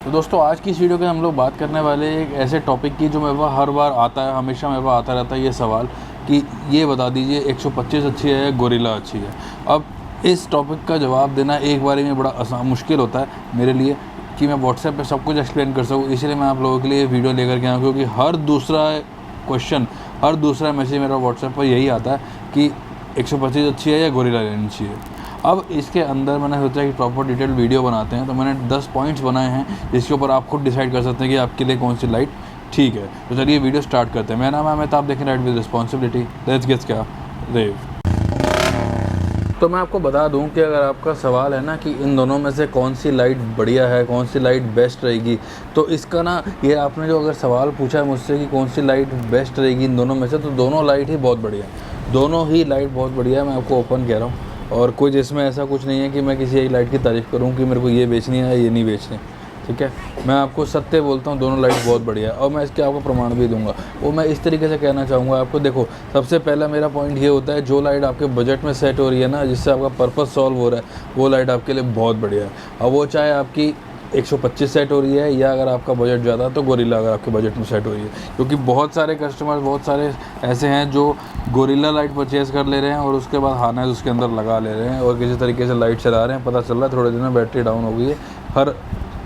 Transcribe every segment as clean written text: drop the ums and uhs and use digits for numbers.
तो दोस्तों आज की इस वीडियो में हम लोग बात करने वाले एक ऐसे टॉपिक की जो मेरे पास हर बार आता है, हमेशा मेरे पास आता रहता है ये सवाल कि ये बता दीजिए 125 अच्छी है या गोरिल्ला अच्छी है। अब इस टॉपिक का जवाब देना एक बारी में बड़ा मुश्किल होता है मेरे लिए कि मैं व्हाट्सएप पे सब कुछ एक्सप्लेन कर सकूँ, इसलिए मैं आप लोगों के लिए वीडियो लेकर के आया, क्योंकि हर दूसरा क्वेश्चन, हर दूसरा मैसेज मेरा व्हाट्सएप पर यही आता है कि 125 अच्छी है या गोरिल्ला लेनी चाहिए। अब इसके अंदर मैंने सोचा कि प्रॉपर डिटेल वीडियो बनाते हैं, तो मैंने 10 पॉइंट्स बनाए हैं जिसके ऊपर आप खुद डिसाइड कर सकते हैं कि आपके लिए कौन सी लाइट ठीक है। तो चलिए वीडियो स्टार्ट करते हैं। मेरा नाम है अमित, आप देखें right with responsibility. Let's get क्या रेव। तो मैं आपको बता दूं कि अगर आपका सवाल है ना कि इन दोनों में से कौन सी लाइट बढ़िया है, कौन सी लाइट बेस्ट रहेगी, तो इसका ना ये आपने जो अगर सवाल पूछा है मुझसे कि कौन सी लाइट बेस्ट रहेगी इन दोनों में से, तो दोनों लाइट ही बहुत बढ़िया है। दोनों ही लाइट बहुत बढ़िया है, मैं आपको ओपन कह रहा हूँ। और कोई जिसमें ऐसा कुछ नहीं है कि मैं किसी एक लाइट की तारीफ़ करूँ कि मेरे को ये बेचनी है ये नहीं बेचनी, ठीक है। मैं आपको सत्य बोलता हूँ, दोनों लाइट बहुत बढ़िया है और मैं इसके आपको प्रमाण भी दूंगा। वो मैं इस तरीके से कहना चाहूँगा आपको। देखो, सबसे पहला मेरा पॉइंट ये होता है, जो लाइट आपके बजट में सेट हो रही है ना, जिससे आपका पर्पस सॉल्व हो रहा है, वो लाइट आपके लिए बहुत बढ़िया है। अब वो चाहे आपकी 125 सेट हो रही है या अगर आपका बजट ज़्यादा है तो गोरिल्ला अगर आपके बजट में सेट हो रही है, क्योंकि बहुत सारे कस्टमर, बहुत सारे ऐसे हैं जो गोरिल्ला लाइट परचेज़ कर ले रहे हैं और उसके बाद हार्नेस उसके अंदर लगा ले रहे हैं और किसी तरीके से लाइट चला रहे हैं, पता चल रहा है थोड़े दिन में बैटरी डाउन हो गई है। हर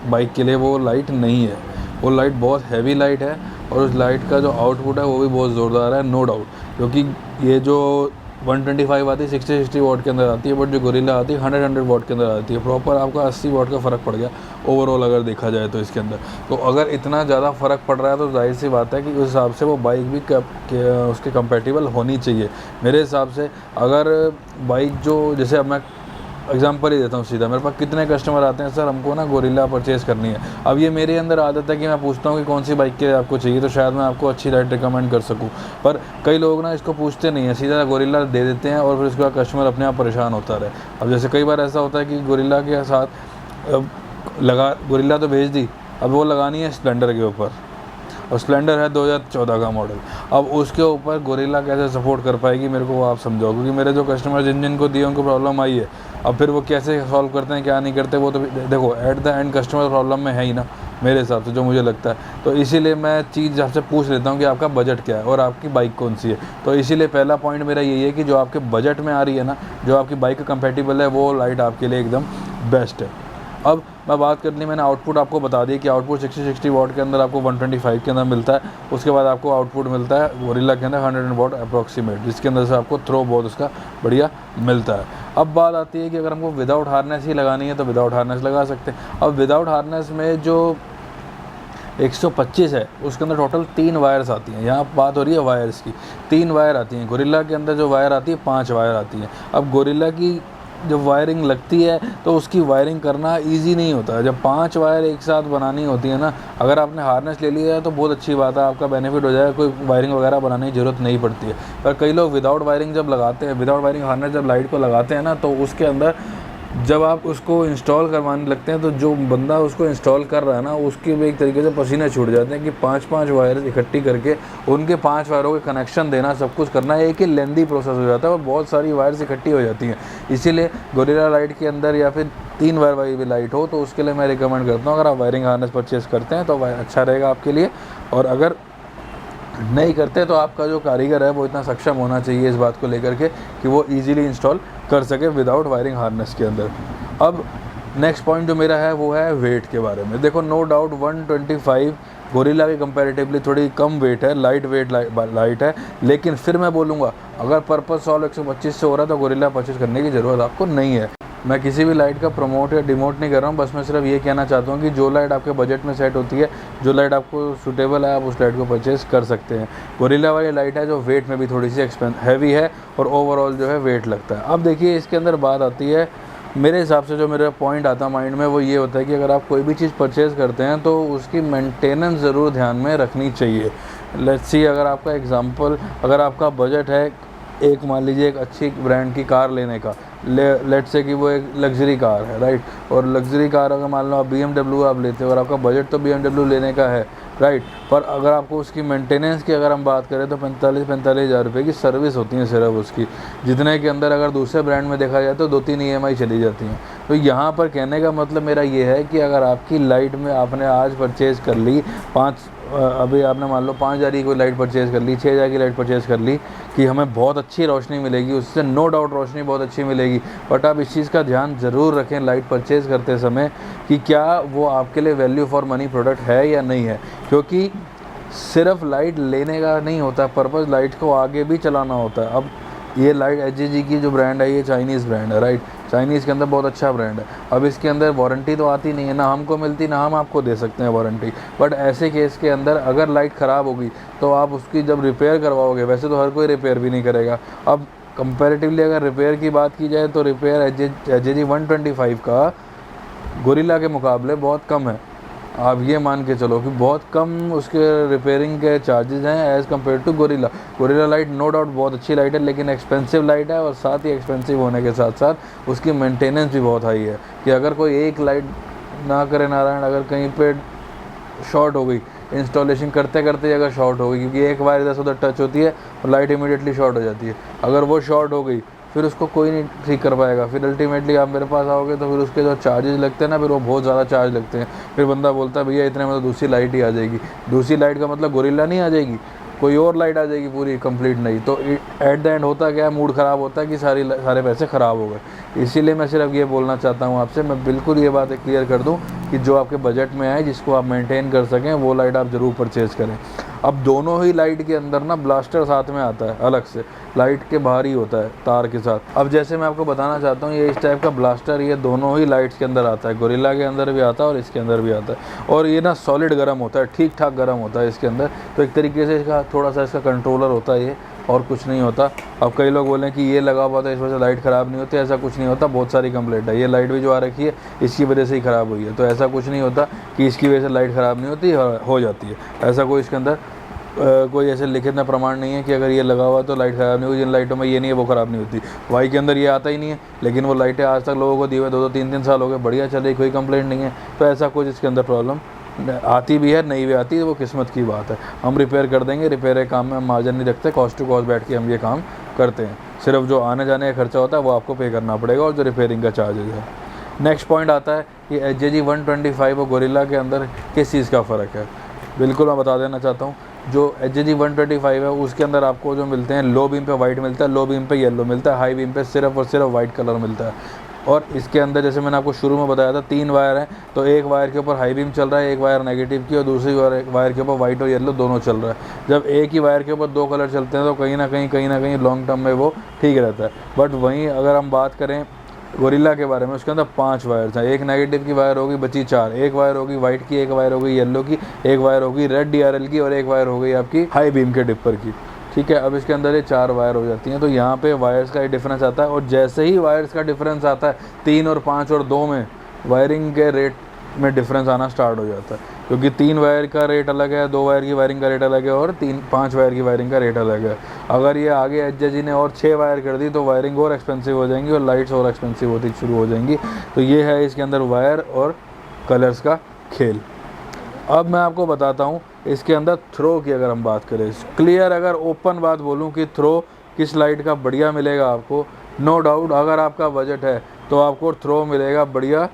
बाइक के लिए वो लाइट नहीं है। वो लाइट बहुत हैवी लाइट है और उस लाइट का जो आउटपुट है वो भी बहुत ज़ोरदार है, नो डाउट। क्योंकि ये जो 125 आती है 60 वाट के अंदर आती है, बट जो गोरिल्ला आती है 100 वाट के अंदर आती है। प्रॉपर आपका 80 वाट का फ़र्क पड़ गया ओवरऑल अगर देखा जाए तो इसके अंदर। तो अगर इतना ज़्यादा फ़र्क पड़ रहा है तो जाहिर सी बात है कि उस हिसाब से वो बाइक भी उसके कंपैटिबल होनी चाहिए मेरे हिसाब से। अगर बाइक जो, जैसे अब मैं एग्जाम्पल ही देता हूँ सीधा, मेरे पास कितने कस्टमर आते हैं, सर हमको ना गोरिल्ला परचेज़ करनी है। अब ये मेरे अंदर आदत है कि मैं पूछता हूँ कि कौन सी बाइक के लिए आपको चाहिए, तो शायद मैं आपको अच्छी लाइट रिकमेंड कर सकूँ। पर कई लोग ना इसको पूछते नहीं हैं, सीधा गोरिल्ला दे देते हैं और फिर उसके बाद कस्टमर अपने आप परेशान होता रहे। अब जैसे कई बार ऐसा होता है कि गोरिल्ला के साथ गोरिल्ला तो भेज दी, अब वो लगानी है स्प्लेंडर के ऊपर, और स्प्लेंडर है 2014 का मॉडल। अब उसके ऊपर गोरिल्ला कैसे सपोर्ट कर पाएगी मेरे को, वो आप समझाओ। क्योंकि मेरे जो कस्टमर जिन को दिए उनको प्रॉब्लम आई है। अब फिर वो कैसे सॉल्व करते हैं, क्या नहीं करते, वो तो देखो at the end customer problem में है ही ना, मेरे हिसाब से जो मुझे लगता है। तो इसीलिए मैं चीज़ आपसे पूछ लेता हूँ कि आपका बजट क्या है और आपकी बाइक कौन सी है। तो इसीलिए पहला पॉइंट मेरा यही है कि जो आपके बजट में आ रही है ना, जो आपकी बाइक का कंपैटिबल है, वो लाइट आपके लिए एकदम बेस्ट है। अब मैं बात कर ली, मैंने आउटपुट आपको बता दिया कि आउटपुट 60 वाट के अंदर आपको 125 के अंदर मिलता है। उसके बाद आपको आउटपुट मिलता है गोरिल्ला के अंदर 100 वाट अप्रॉक्सीमेट, जिसके अंदर से आपको थ्रो बहुत उसका बढ़िया मिलता है। अब बात आती है कि अगर हमको विदाउट हार्नेस ही लगानी है तो विदाउट हार्नेस लगा सकते हैं। अब विदाउट हार्नेस में जो 125 है उसके अंदर टोटल 3 वायर्स आती हैं। यहाँ बात हो रही है वायर्स की, 3 वायर आती हैं। गोरिल्ला के अंदर जो वायर आती है 5 वायर आती हैं। अब गोरिल्ला की जब वायरिंग लगती है तो उसकी वायरिंग करना इजी नहीं होता है। जब 5 वायर एक साथ बनानी होती है ना, अगर आपने हार्नेस ले लिया है तो बहुत अच्छी बात है, आपका बेनिफिट हो जाएगा, कोई वायरिंग वगैरह बनाने की ज़रूरत नहीं पड़ती है। पर कई लोग विदाउट वायरिंग जब लगाते हैं, विदाउट वायरिंग हार्नेस जब लाइट को लगाते हैं ना, तो उसके अंदर जब आप उसको इंस्टॉल करवाने लगते हैं तो जो बंदा उसको इंस्टॉल कर रहा है ना, उसके भी एक तरीके से पसीने छूट जाते हैं कि 5-5 वायर इकट्ठी करके उनके 5 वायरों के कनेक्शन देना, सब कुछ करना एक ही लेंदी प्रोसेस हो जाता है और बहुत सारी वायर्स इकट्ठी हो जाती हैं। इसीलिए गोरिल्ला लाइट के अंदर या फिर 3 वायर वाली भी लाइट हो तो उसके लिए मैं रिकमेंड करता हूँ, अगर आप वायरिंग हार्नेस परचेज़ करते हैं तो अच्छा रहेगा आपके लिए। और अगर नहीं करते तो आपका जो कारीगर है वो इतना सक्षम होना चाहिए इस बात को लेकर के कि वो इजीली इंस्टॉल कर सके विदाउट वायरिंग हार्नेस के अंदर। अब नेक्स्ट पॉइंट जो मेरा है वो है वेट के बारे में। देखो, नो डाउट 125 गोरिल्ला के कंपैरेटिवली थोड़ी कम वेट है, लाइट वेट लाइट है, लेकिन फिर मैं बोलूँगा अगर पर्पस सॉल्व 125 से हो रहा है तो गोरिल्ला परचेज करने की ज़रूरत आपको नहीं है। मैं किसी भी लाइट का प्रमोट या डिमोट नहीं कर रहा हूँ, बस मैं सिर्फ ये कहना चाहता हूँ कि जो लाइट आपके बजट में सेट होती है, जो लाइट आपको सूटेबल है, आप उस लाइट को परचेज़ कर सकते हैं। गोरिल्ला वाली लाइट है जो वेट में भी थोड़ी सी हैवी है और ओवरऑल जो है वेट लगता है। अब देखिए, इसके अंदर बात आती है, मेरे हिसाब से जो मेरा पॉइंट आता है माइंड में वो ये होता है कि अगर आप कोई भी चीज़ परचेज़ करते हैं तो उसकी मेंटेनेंस ज़रूर ध्यान में रखनी चाहिए। लेट्स सी, अगर आपका एग्जांपल, अगर आपका बजट है एक, मान लीजिए एक अच्छी ब्रांड की कार लेने का, लेट्स से कि वो एक लग्जरी कार है, राइट। और लग्जरी कार अगर मान लो आप BMW आप लेते हो और आपका बजट तो BMW लेने का है, राइट। पर अगर आपको उसकी मेंटेनेंस की अगर हम बात करें तो 45 हज़ार रुपये की सर्विस होती है सिर्फ उसकी, जितने के अंदर अगर दूसरे ब्रांड में देखा जाए तो 2-3 EMI चली जाती हैं। तो यहाँ पर कहने का मतलब मेरा ये है कि अगर आपकी लाइट में आपने आज परचेज़ कर ली अभी आपने मान लो 5,000 की कोई लाइट परचेज़ कर ली, 6,000 की लाइट परचेज़ कर ली कि हमें बहुत अच्छी रोशनी मिलेगी, उससे नो डाउट रोशनी बहुत अच्छी मिलेगी। बट आप इस चीज़ का ध्यान ज़रूर रखें लाइट परचेज़ करते समय कि क्या वो आपके लिए वैल्यू फॉर मनी प्रोडक्ट है या नहीं है, क्योंकि सिर्फ लाइट लेने का नहीं होता, पर्पज़ लाइट को आगे भी चलाना होता है। अब ये लाइट HJG की जो ब्रांड है ये चाइनीज़ ब्रांड है, राइट। चाइनीज़ के अंदर बहुत अच्छा ब्रांड है। अब इसके अंदर वारंटी तो आती नहीं है, ना हमको मिलती ना हम आपको दे सकते हैं वारंटी। बट ऐसे केस के अंदर अगर लाइट ख़राब होगी तो आप उसकी जब रिपेयर करवाओगे, वैसे तो हर कोई रिपेयर भी नहीं करेगा। अब कंपैरेटिवली अगर रिपेयर की बात की जाए तो रिपेयर HJG 125 का गोरिल्ला के मुकाबले बहुत कम है। आप ये मान के चलो कि बहुत कम उसके रिपेयरिंग के चार्जेस हैं as compare to Gorilla. Gorilla light no doubt बहुत अच्छी लाइट है, लेकिन एक्सपेंसिव लाइट है, और साथ ही एक्सपेंसिव होने के साथ साथ उसकी मेंटेनेंस भी बहुत हाई है। कि अगर कोई एक लाइट ना करे नारायण, अगर कहीं पे शॉर्ट हो गई, इंस्टॉलेशन करते करते अगर शॉर्ट हो गई, क्योंकि एक वायर इधर से उधर टच होती है और लाइट इमीडिएटली शॉर्ट हो जाती है, अगर वो शॉर्ट हो गई फिर उसको कोई नहीं ठीक कर पाएगा। फिर अल्टीमेटली आप मेरे पास आओगे तो फिर उसके जो चार्जेस लगते हैं ना, फिर वो बहुत ज़्यादा चार्ज लगते हैं। फिर बंदा बोलता है भैया इतने में तो दूसरी लाइट ही आ जाएगी। दूसरी लाइट का मतलब गोरिल्ला नहीं आ जाएगी, कोई और लाइट आ जाएगी पूरी कंप्लीट नहीं। तो एट द एंड होता क्या है, मूड ख़राब होता है कि सारे पैसे ख़राब हो गए। इसीलिए मैं सिर्फ ये बोलना चाहता हूँ आपसे, मैं बिल्कुल ये बात क्लियर कर दूँ कि जो आपके बजट में आए, जिसको आप मेंटेन कर सकें, वो लाइट आप ज़रूर परचेज़ करें। अब दोनों ही लाइट के अंदर ना ब्लास्टर साथ में आता है, अलग से लाइट के बाहर ही होता है तार के साथ। अब जैसे मैं आपको बताना चाहता हूँ, ये इस टाइप का ब्लास्टर ये दोनों ही लाइट्स के अंदर आता है, गोरिल्ला के अंदर भी आता है और इसके अंदर भी आता है। और ये ना सॉलिड गर्म होता है, ठीक ठाक गर्म होता है इसके अंदर। तो एक तरीके से इसका थोड़ा सा इसका कंट्रोलर होता है ये, और कुछ नहीं होता। अब कई लोग बोलें कि ये लगा हुआ था इस वजह से लाइट ख़राब नहीं होती, ऐसा कुछ नहीं होता। बहुत सारी कंप्लेंट है, ये लाइट भी जो आ रखी है इसकी वजह से ही ख़राब हुई है। तो ऐसा कुछ नहीं होता कि इसकी वजह से लाइट ख़राब नहीं होती, हो जाती है। ऐसा कोई इसके अंदर कोई ऐसे लिखित में प्रमाण नहीं है कि अगर ये लगा हुआ तो लाइट ख़राब नहीं होगी। जिन लाइटों में ये नहीं है वो ख़राब नहीं होती। वाई के अंदर ये आता ही नहीं है, लेकिन वो लाइटें आज तक लोगों को दिए हुए 2-2 3-3 साल हो गए, बढ़िया चल रही, कोई कंप्लेंट नहीं है। तो ऐसा कुछ इसके अंदर प्रॉब्लम आती भी है, नहीं भी आती है, वो किस्मत की बात है। हम रिपेयर कर देंगे, रिपेयर के काम में हम मार्जिन नहीं रखते, कॉस्ट टू कॉस्ट बैठ के हम ये काम करते हैं। सिर्फ जो आने जाने का खर्चा होता है वो आपको पे करना पड़ेगा, और जो रिपेयरिंग का चार्जेज है। नेक्स्ट पॉइंट आता है कि HJG 125 और गोरिल्ला के अंदर किस चीज़ का फ़र्क है। बिल्कुल मैं बता देना चाहता हूँ। जो HJG 125 है उसके अंदर आपको जो मिलते हैं, लो बीम पे वाइट मिलता है, लो बीम पे येलो मिलता है, हाई बीम पे सिर्फ और सिर्फ वाइट कलर मिलता है। और इसके अंदर जैसे मैंने आपको शुरू में बताया था 3 वायर हैं, तो एक वायर के ऊपर हाई बीम चल रहा है, एक वायर नेगेटिव की, और दूसरी वायर के ऊपर वाइट और येलो दोनों चल रहा है। जब एक ही वायर के ऊपर 2 कलर चलते हैं तो कहीं ना कहीं लॉन्ग टर्म में वो ठीक रहता है। बट वहीं अगर हम बात करें गोरिल्ला के बारे में, उसके अंदर 5 वायर्स हैं। एक नेगेटिव की वायर होगी, बची 4। एक वायर होगी वाइट की, एक वायर होगी येलो की, एक वायर होगी रेड DRL की, और एक वायर हो गई आपकी हाई बीम के डिपर की। ठीक है, अब इसके अंदर ये 4 वायर हो जाती हैं। तो यहाँ पे वायर्स का ही डिफरेंस आता है, और जैसे ही वायर्स का डिफरेंस आता है 3 और 5 और 2 में, वायरिंग के रेट में डिफरेंस आना स्टार्ट हो जाता है। क्योंकि 3 वायर का रेट अलग है, 2 वायर की वायरिंग का रेट अलग है, और 5 वायर की वायरिंग का रेट अलग है। अगर ये आगे HJG ने और 6 वायर कर दी तो वायरिंग और एक्सपेंसिव हो जाएंगी और लाइट्स और एक्सपेंसिव होती शुरू हो जाएंगी। तो ये है इसके अंदर वायर और कलर्स का खेल। अब मैं आपको बताता हूँ इसके अंदर थ्रो की अगर हम बात करें, क्लियर अगर ओपन बात बोलूँ कि थ्रो किस लाइट का बढ़िया मिलेगा आपको, नो डाउट अगर आपका बजट है तो आपको थ्रो मिलेगा बढ़िया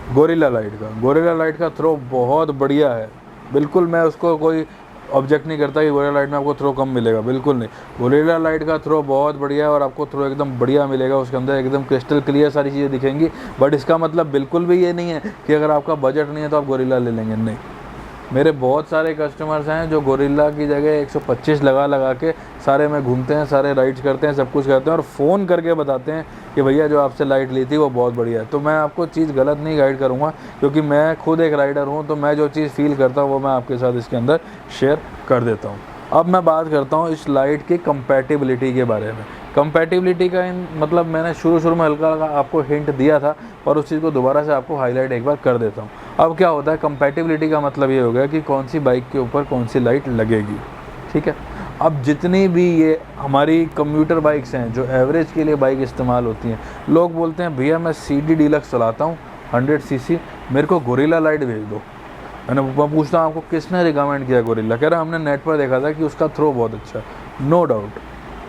गोरिल्ला लाइट का। गोरिल्ला लाइट का थ्रो बहुत बढ़िया है, बिल्कुल मैं उसको कोई ऑब्जेक्ट नहीं करता कि गोरिल्ला लाइट में आपको थ्रो कम मिलेगा, बिल्कुल नहीं। गोरिल्ला लाइट का थ्रो बहुत बढ़िया है और आपको थ्रो एकदम बढ़िया मिलेगा, उसके अंदर एकदम क्रिस्टल क्लियर सारी चीज़ें दिखेंगी। बट इसका मतलब बिल्कुल भी ये नहीं है कि अगर आपका बजट नहीं है तो आप गोरिल्ला ले लेंगे, नहीं। मेरे बहुत सारे कस्टमर्स हैं जो गोरिल्ला की जगह 125 लगा के सारे में घूमते हैं, सारे राइड्स करते हैं, सब कुछ करते हैं, और फ़ोन करके बताते हैं कि भैया जो आपसे लाइट ली थी वो बहुत बढ़िया है। तो मैं आपको चीज़ गलत नहीं गाइड करूँगा, क्योंकि मैं खुद एक राइडर हूँ, तो मैं जो चीज़ फील करता हूँ वो मैं आपके साथ इसके अंदर शेयर कर देता हूँ। अब मैं बात करता हूँ इस लाइट की कंपैटिबिलिटी के बारे में। कंपैटिबिलिटी का मतलब मैंने शुरू में हल्का आपको हिंट दिया था, और उस चीज़ को दोबारा से आपको हाईलाइट एक बार कर देता हूँ। अब क्या होता है, कंपैटिबिलिटी का मतलब ये हो गया कि कौन सी बाइक के ऊपर कौन सी लाइट लगेगी। ठीक है, अब जितनी भी ये हमारी कम्यूटर बाइक्स हैं जो एवरेज के लिए बाइक इस्तेमाल होती हैं, लोग बोलते हैं भैया मैं CD डीलक्स चलाता हूँ 100 cc, मेरे को गोरिल्ला लाइट भेज दो। मैं पूछता हूँ आपको किसने रिकमेंड किया गोरिल्ला, कह रहा हमने नेट पर देखा था कि उसका थ्रो बहुत अच्छा है। नो डाउट,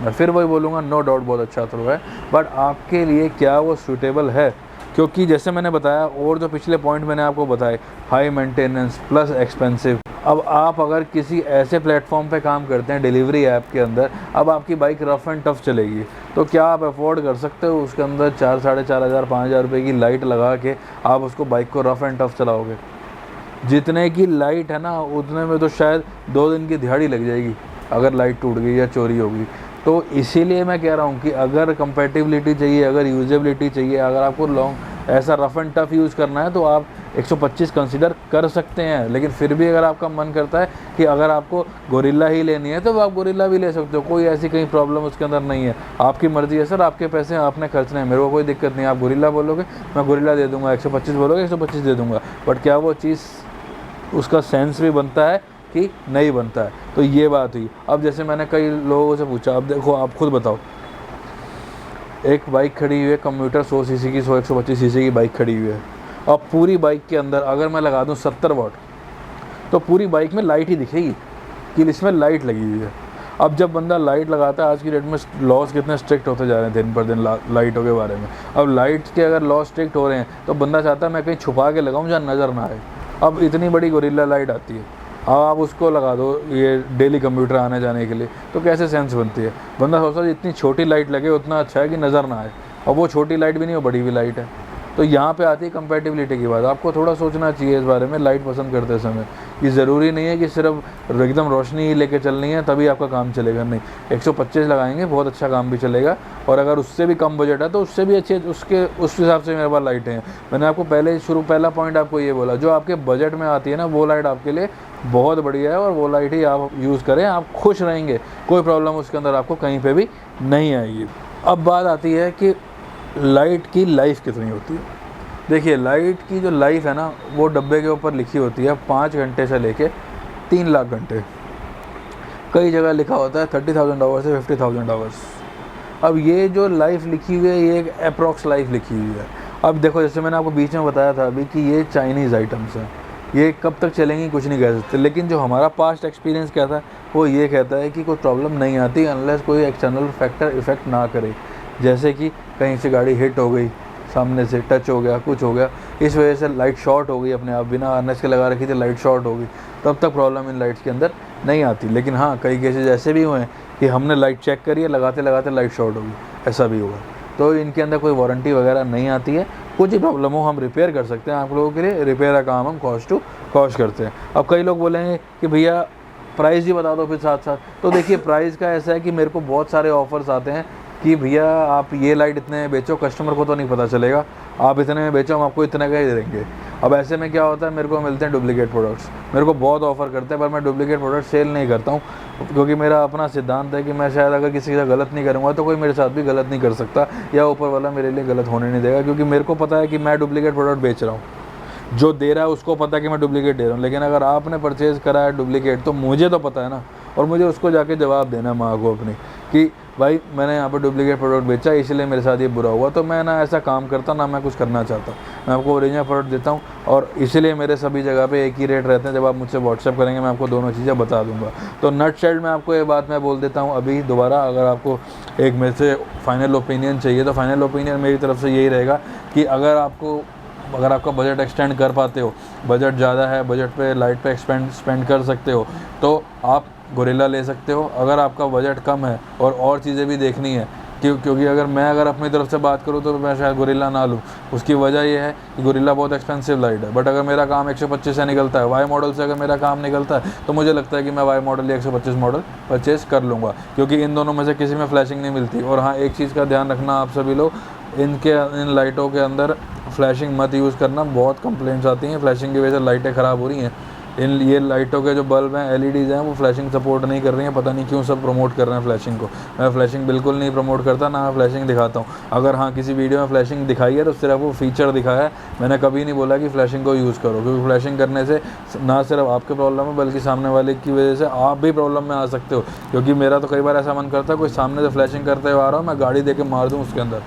मैं फिर वही बोलूँगा, नो डाउट बहुत अच्छा थ्रो है, बट आपके लिए क्या वो सूटेबल है? क्योंकि जैसे मैंने बताया और जो पिछले पॉइंट मैंने आपको बताए, हाई मेंटेनेंस प्लस एक्सपेंसिव। अब आप अगर किसी ऐसे प्लेटफॉर्म पे काम करते हैं डिलीवरी ऐप के अंदर, अब आपकी बाइक रफ़ एंड टफ़ चलेगी, तो क्या आप अफोर्ड कर सकते हो उसके अंदर 4 साढ़े 4 हज़ार 5 हज़ार रुपये की लाइट लगा के आप उसको बाइक को रफ़ एंड टफ़ चलाओगे? जितने की लाइट है ना उतने में तो शायद 2 दिन की दिहाड़ी लग जाएगी अगर लाइट टूट गई या चोरी होगी। तो इसीलिए मैं कह रहा हूँ कि अगर कंपैटिबिलिटी चाहिए, अगर यूजेबिलिटी चाहिए, अगर आपको लॉन्ग ऐसा रफ़ एंड टफ़ यूज़ करना है तो आप 125 कंसीडर कर सकते हैं। लेकिन फिर भी अगर आपका मन करता है कि अगर आपको गोरिल्ला ही लेनी है तो आप गोरिल्ला भी ले सकते हो, कोई ऐसी कहीं प्रॉब्लम उसके अंदर नहीं है। आपकी मर्ज़ी है सर, आपके पैसे आपने खर्चने हैं, मेरे को कोई दिक्कत नहीं। आप गोरिल्ला बोलोगे मैं गोरिल्ला दे दूँगा, 125 बोलोगे 125 दे दूँगा, बट क्या वो चीज़ उसका सेंस भी बनता है कि नहीं बनता है? तो ये बात हुई। अब जैसे मैंने कई लोगों से पूछा, अब देखो आप खुद बताओ, एक बाइक खड़ी हुई है कम्यूटर 100 सीसी की, 125 सीसी की बाइक खड़ी हुई है। अब पूरी बाइक के अंदर अगर मैं लगा दूं 70 वाट, तो पूरी बाइक में लाइट ही दिखेगी कि इसमें लाइट लगी हुई है। अब जब बंदा लाइट लगाता है, आज की डेट में लॉज कितने स्ट्रिक्ट होते जा रहे हैं दिन पर दिन लाइटों के बारे में। अब लाइट के अगर लॉ स्ट्रिक्ट हो रहे हैं तो बंदा चाहता है मैं कहीं छुपा के लगाऊं जहाँ नज़र ना आए। अब इतनी बड़ी गोरिल्ला लाइट आती है, अब आप उसको लगा दो ये डेली कंप्यूटर आने जाने के लिए, तो कैसे सेंस बनती है? बंदा सोचता है जितनी छोटी लाइट लगे उतना अच्छा है कि नज़र ना आए, और वो छोटी लाइट भी नहीं, वो बड़ी हुई लाइट है। तो यहाँ पे आती है कंपैटिबिलिटी की बात। आपको थोड़ा सोचना चाहिए इस बारे में लाइट पसंद करते समय, कि ज़रूरी नहीं है कि सिर्फ एकदम रोशनी ही लेके चलनी है तभी आपका काम चलेगा। नहीं, 125 लगाएंगे बहुत अच्छा काम भी चलेगा, और अगर उससे भी कम बजट है तो उससे भी अच्छे उसके उस हिसाब से मेरे पास लाइटें हैं। मैंने आपको पहला पॉइंट आपको ये बोला, जो आपके बजट में आती है ना वो लाइट आपके लिए बहुत बढ़िया है, और वो लाइट ही आप यूज़ करें, आप खुश रहेंगे, कोई प्रॉब्लम उसके अंदर आपको कहीं पे भी नहीं आएगी। अब बात आती है कि लाइट की लाइफ कितनी होती है। देखिए, लाइट की जो लाइफ है ना वो डब्बे के ऊपर लिखी होती है 5 घंटे से लेके 3 लाख घंटे। कई जगह लिखा होता है 30,000 आवर्स से 50,000 आवर्स। अब ये जो लाइफ लिखी हुई है ये एक अप्रॉक्स लाइफ लिखी हुई है। अब देखो, जैसे मैंने आपको बीच में बताया था अभी कि ये चाइनीज़ आइटम्स हैं, ये कब तक चलेंगी कुछ नहीं कह सकते, लेकिन जो हमारा पास्ट एक्सपीरियंस कहता है वो ये कहता है कि कोई प्रॉब्लम नहीं आती अनलेस कोई एक्सटर्नल फैक्टर इफ़ेक्ट ना करे। जैसे कि कहीं से गाड़ी हिट हो गई, सामने से टच हो गया, कुछ हो गया, इस वजह से लाइट शॉर्ट हो गई, अपने आप बिना हार्नेस के लगा रखी थी लाइट शॉर्ट हो गई, तब तक प्रॉब्लम इन लाइट्स के अंदर नहीं आती। लेकिन हाँ, कई केसेज ऐसे भी हुए हैं कि हमने लाइट चेक करी है, लगाते लगाते लाइट शॉर्ट हो गई, ऐसा भी हुआ। तो इनके अंदर कोई वारंटी वगैरह नहीं आती है। कुछ ही प्रॉब्लम हो हम रिपेयर कर सकते हैं आप लोगों के लिए, रिपेयर का काम हम कॉस्ट टू कॉस्ट करते हैं। अब कई लोग बोलेंगे कि भैया प्राइस भी बता दो फिर साथ साथ। तो देखिए, प्राइस का ऐसा है कि मेरे को बहुत सारे ऑफर्स आते हैं कि भैया आप ये लाइट इतने में बेचो, कस्टमर को तो नहीं पता चलेगा, आप इतने में बेचो, हम आपको इतने का ही देंगे। अब ऐसे में क्या होता है, मेरे को मिलते हैं डुप्लीकेट प्रोडक्ट्स, मेरे को बहुत ऑफर करते हैं, पर मैं डुप्लीकेट प्रोडक्ट सेल नहीं करता हूँ, क्योंकि मेरा अपना सिद्धांत है कि मैं शायद अगर किसी का गलत नहीं करूँगा तो कोई मेरे साथ भी गलत नहीं कर सकता, या ऊपर वाला मेरे लिए गलत होने नहीं देगा, क्योंकि मेरे को पता है कि मैं डुप्लीकेट प्रोडक्ट बेच रहा हूँ। जो दे रहा है उसको पता है कि मैं डुप्लीकेट दे रहा हूँ, लेकिन अगर आपने परचेज़ करा है डुप्लीकेट तो मुझे तो पता है ना, और मुझे उसको जाके जवाब देना माँ को अपनी कि भाई मैंने यहाँ पर डुप्लीकेट प्रोडक्ट बेचा इसलिए मेरे साथ ये बुरा हुआ। तो मैं ना ऐसा काम करता, ना मैं कुछ करना चाहता, मैं आपको ओरिजिनल प्रोडक्ट देता हूँ, और इसीलिए मेरे सभी जगह पे एक ही रेट रहते हैं। जब आप मुझसे व्हाट्सएप करेंगे मैं आपको दोनों चीज़ें बता दूंगा। तो नटशेल में आपको ये बात मैं बोल देता हूँ अभी दोबारा, अगर आपको एक मेरे से फाइनल ओपिनियन चाहिए तो फाइनल ओपिनियन मेरी तरफ से यही रहेगा कि अगर आपका बजट एक्सटेंड कर पाते हो, बजट ज़्यादा है, बजट पे लाइट पे स्पेंड कर सकते हो, तो आप गोरिल्ला ले सकते हो। अगर आपका बजट कम है और चीज़ें भी देखनी है, क्योंकि अगर अपनी तरफ से बात करूँ तो मैं शायद गोरिल्ला ना लूँ। उसकी वजह ये है कि गोरिल्ला बहुत एक्सपेंसिव लाइट है, बट अगर मेरा काम 125 से निकलता है, वाई मॉडल से अगर मेरा काम निकलता है, तो मुझे लगता है कि मैं वाई मॉडल या 125 मॉडल परचेज़ कर लूँगा, क्योंकि इन दोनों में से किसी में फ्लैशिंग नहीं मिलती। और हाँ, एक चीज़ का ध्यान रखना आप सभी लोग, इन लाइटों के अंदर फ्लैशिंग मत यूज़ करना, बहुत कंप्लेंट्स आती हैं फ्लैशिंग की वजह से लाइटें ख़राब हो रही हैं। ये लाइटों के जो बल्ब हैं, एलईडीज़ हैं, वो फ्लैशिंग सपोर्ट नहीं कर रही हैं, पता नहीं क्यों सब प्रमोट कर रहे हैं फ्लैशिंग को। मैं फ्लैशिंग बिल्कुल नहीं प्रमोट करता, ना मैं फ्लैशिंग दिखाता हूँ। अगर हाँ किसी वीडियो में फ्लैशिंग दिखाई है तो सिर्फ वो फीचर दिखाया है, मैंने कभी नहीं बोला कि फ्लैशिंग को यूज़ करो, क्योंकि फ्लैशिंग करने से ना सिर्फ आपके प्रॉब्लम है बल्कि सामने वाले की वजह से आप भी प्रॉब्लम में आ सकते हो। क्योंकि मेरा तो कई बार ऐसा मन करता है कोई सामने से फ्लैशिंग करते हुए आ रहा हो, मैं गाड़ी दे के मार दूँ उसके अंदर,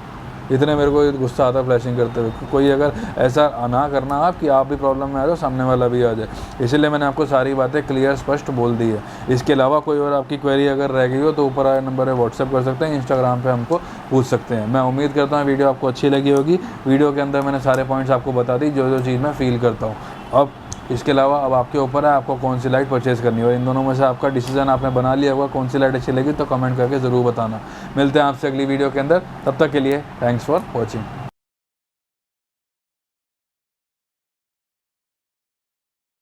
इतने मेरे को गुस्सा आता है फ्लैशिंग करते हुए। कोई अगर ऐसा ना करना आप कि आप भी प्रॉब्लम में आ जाओ, सामने वाला भी आ जाए। इसलिए मैंने आपको सारी बातें क्लियर स्पष्ट बोल दी है। इसके अलावा कोई और आपकी क्वेरी अगर रह गई हो तो ऊपर आए नंबर पर व्हाट्सएप कर सकते हैं, इंस्टाग्राम पे हमको पूछ सकते हैं। मैं उम्मीद करता हूँ वीडियो आपको अच्छी लगी होगी। वीडियो के अंदर मैंने सारे पॉइंट्स आपको बता दी जो जो चीज़ मैं फील करता हूँ। अब इसके अलावा अब आपके ऊपर है आपको कौन सी लाइट परचेज़ करनी है, और इन दोनों में से आपका डिसीजन आपने बना लिया होगा कौन सी लाइट अच्छी लगी तो कमेंट करके ज़रूर बताना। मिलते हैं आपसे अगली वीडियो के अंदर, तब तक के लिए थैंक्स फॉर वॉचिंग।